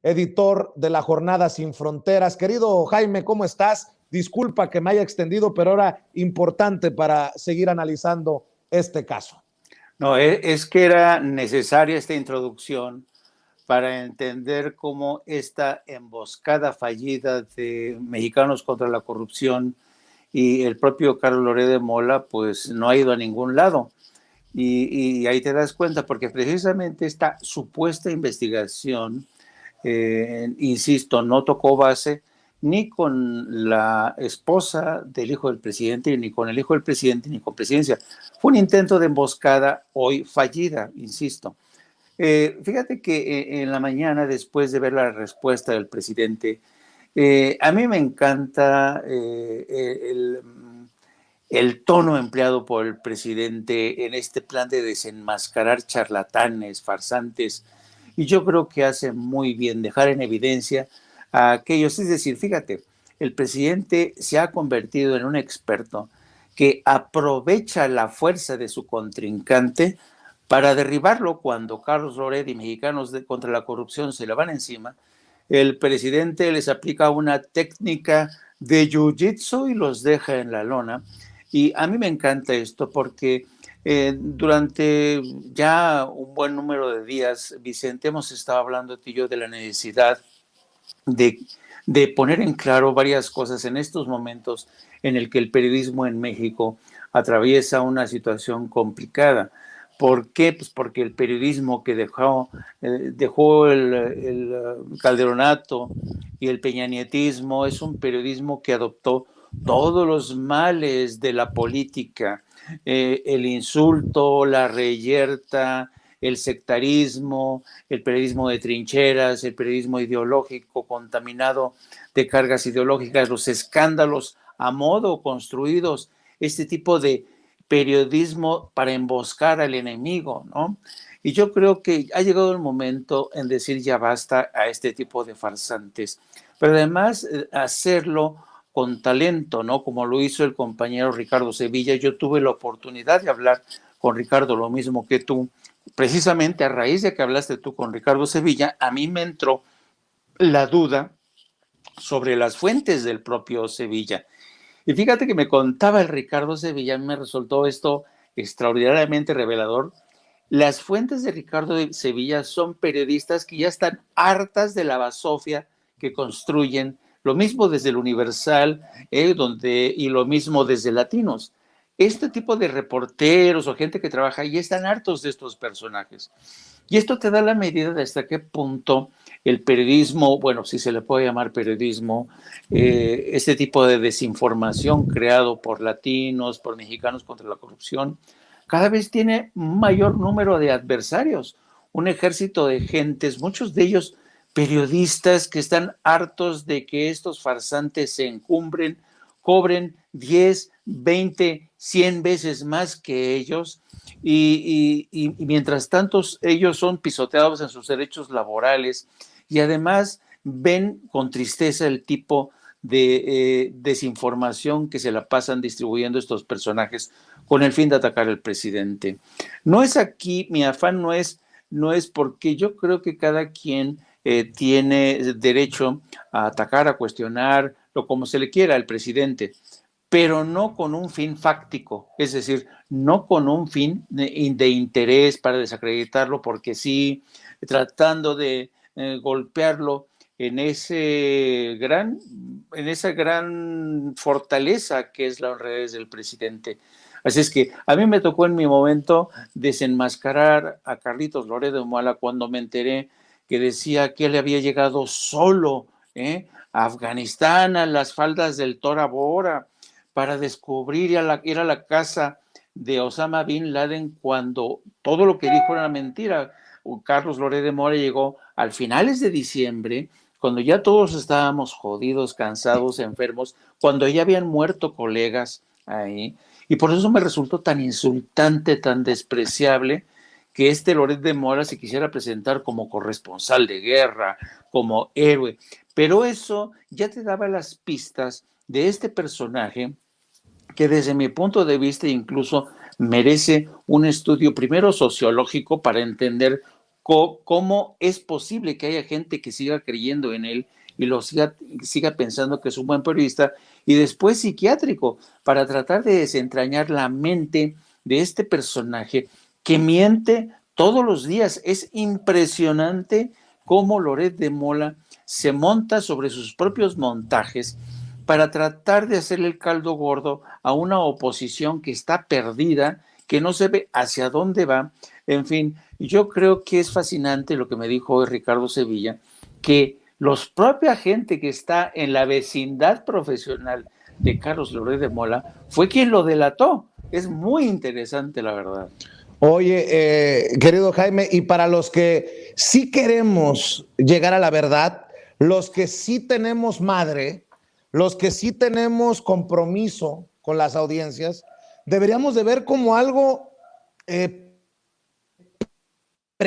editor de la Jornada Sin Fronteras. Querido Jaime, ¿cómo estás? Disculpa que me haya extendido, pero era importante para seguir analizando este caso. No, es que era necesaria esta introducción para entender cómo esta emboscada fallida de Mexicanos contra la Corrupción y el propio Carlos Loret de Mola, pues no ha ido a ningún lado. Y ahí te das cuenta, porque precisamente esta supuesta investigación, insisto, no tocó base ni con la esposa del hijo del presidente, ni con el hijo del presidente, ni con presidencia. Fue un intento de emboscada hoy fallida, insisto. Fíjate que en la mañana, después de ver la respuesta del presidente, a mí me encanta el tono empleado por el presidente en este plan de desenmascarar charlatanes, farsantes, y yo creo que hace muy bien dejar en evidencia a aquellos, es decir, fíjate, el presidente se ha convertido en un experto que aprovecha la fuerza de su contrincante para derribarlo. Cuando Carlos Loret y Mexicanos contra la Corrupción se le van encima, el presidente les aplica una técnica de jiu-jitsu y los deja en la lona. Y a mí me encanta esto porque durante ya un buen número de días, Vicente, hemos estado hablando tú y yo de la necesidad de poner en claro varias cosas en estos momentos en el que el periodismo en México atraviesa una situación complicada. ¿Por qué? Pues porque el periodismo que dejó el calderonato y el peñanietismo es un periodismo que adoptó todos los males de la política, el insulto, la reyerta, el sectarismo, el periodismo de trincheras, el periodismo ideológico contaminado de cargas ideológicas, los escándalos a modo construidos, este tipo de periodismo para emboscar al enemigo, ¿no? Y yo creo que ha llegado el momento en decir ya basta a este tipo de farsantes, pero además hacerlo con talento, ¿no? Como lo hizo el compañero Ricardo Sevilla. Yo tuve la oportunidad de hablar con Ricardo, lo mismo que tú, precisamente a raíz de que hablaste tú con Ricardo Sevilla, a mí me entró la duda sobre las fuentes del propio Sevilla. Y fíjate que me contaba el Ricardo Sevilla, a mí me resultó esto extraordinariamente revelador. Las fuentes de Ricardo Sevilla son periodistas que ya están hartas de la basofia que construyen, lo mismo desde el Universal, y lo mismo desde Latinos. Este tipo de reporteros o gente que trabaja ahí están hartos de estos personajes. Y esto te da la medida de hasta qué punto el periodismo, bueno, si se le puede llamar periodismo, este tipo de desinformación creado por latinos, por mexicanos contra la corrupción, cada vez tiene un mayor número de adversarios, un ejército de gentes, muchos de ellos periodistas que están hartos de que estos farsantes se encumbren, cobren 10, 20, 100 veces más que ellos y mientras tanto ellos son pisoteados en sus derechos laborales y además ven con tristeza el tipo de desinformación que se la pasan distribuyendo estos personajes con el fin de atacar al presidente. No es aquí, mi afán no es porque yo creo que cada quien tiene derecho a atacar, a cuestionar, lo como se le quiera al presidente, pero no con un fin fáctico, es decir, no con un fin de interés para desacreditarlo, porque sí, tratando de golpearlo en esa gran fortaleza que es la honradez del presidente. Así es que a mí me tocó en mi momento desenmascarar a Carlitos Loret de Mola cuando me enteré que decía que él había llegado solo a Afganistán, a las faldas del Tora Bora, para descubrir ir a la casa de Osama Bin Laden cuando todo lo que dijo era mentira. Carlos Loret de Mola llegó al finales de diciembre, cuando ya todos estábamos jodidos, cansados, enfermos, cuando ya habían muerto colegas ahí. Y por eso me resultó tan insultante, tan despreciable, que este Loret de Mola se quisiera presentar como corresponsal de guerra, como héroe. Pero eso ya te daba las pistas de este personaje que desde mi punto de vista incluso merece un estudio primero sociológico para entender cómo es posible que haya gente que siga creyendo en él y siga pensando que es un buen periodista, y después psiquiátrico, para tratar de desentrañar la mente de este personaje que miente todos los días. Es impresionante cómo Loret de Mola se monta sobre sus propios montajes para tratar de hacerle el caldo gordo a una oposición que está perdida, que no se ve hacia dónde va. En fin, yo creo que es fascinante lo que me dijo hoy Ricardo Sevilla, que los propia gente que está en la vecindad profesional de Carlos Loret de Mola fue quien lo delató. Es muy interesante, la verdad. Oye, querido Jaime, y para los que sí queremos llegar a la verdad, los que sí tenemos madre, los que sí tenemos compromiso con las audiencias, deberíamos de ver como algo